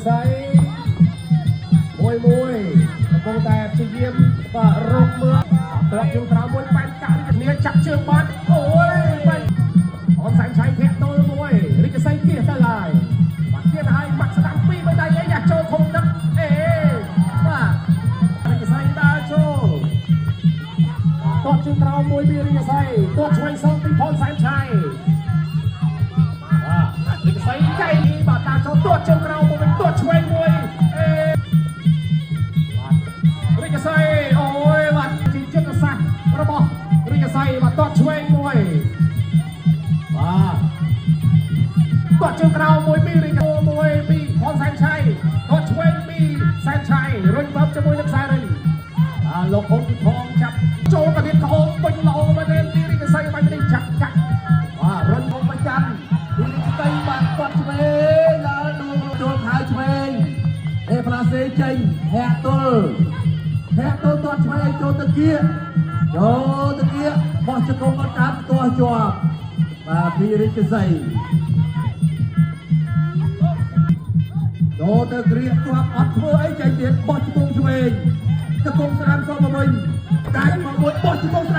ใส่มวยកំពុងតែព្យាយាមបាទរកមើលត្រឡប់ជើងក្រោមមួយបែនកាក់នេះចាក់ជើងបាត់អូយបែនអនសាញ់ឆៃធាក់ទល់មួយរិចស័យគៀសទៅឡើយបាត់ទៀតហើយបាត់ស្ដាំពីរបីដៃអីយ៉ាចូលធំទឹកអេបាទរិចស័យដើរចូលតបជើងក្រោមមួយពីរិចស័យតបឆ្វេងសងពីផលសាញ់ឆៃបាទរិចស័យកៃបាទដើរចូលតបជើងក្រោមមួយតបឆ្វេងមួយអេរិចស័យអូយបាទជាចិត្តសាស្ត្ររបស់រិចស័យបាទតបឆ្វេងមួយបាទជើងក្រោមមួយពីរិចមួយពីផលសែនឆៃតបឆ្វេងពីសែនឆៃរុញបើជាមួយនឹងខ្សែរីលោកអូនពីផងចាប់ចូលទៅទៀតក្អូនពេញល្អមែនទេពីរិចស័យបាញ់នេះចាក់ចាក់បាទរុញមកប្រចាំពីរិចស័យបាទតបឆ្វេងដល់ចូលខៅឆ្វេងអេផ្លាសេចេញហាក់ទល់តបឆ្វេងចូលទៅគៀបោះជង្គង់អត់តាមទាស់ជាប់បាទពីរិចស័យចូលទៅគ្រាជាប់អត់ធ្វើអីចេញទៀតបោះជង្គង់ឆ្វេងជង្គង់ស្រាំសងមកវិញកាយមកមួយបោះជង្គង់ស្រាំ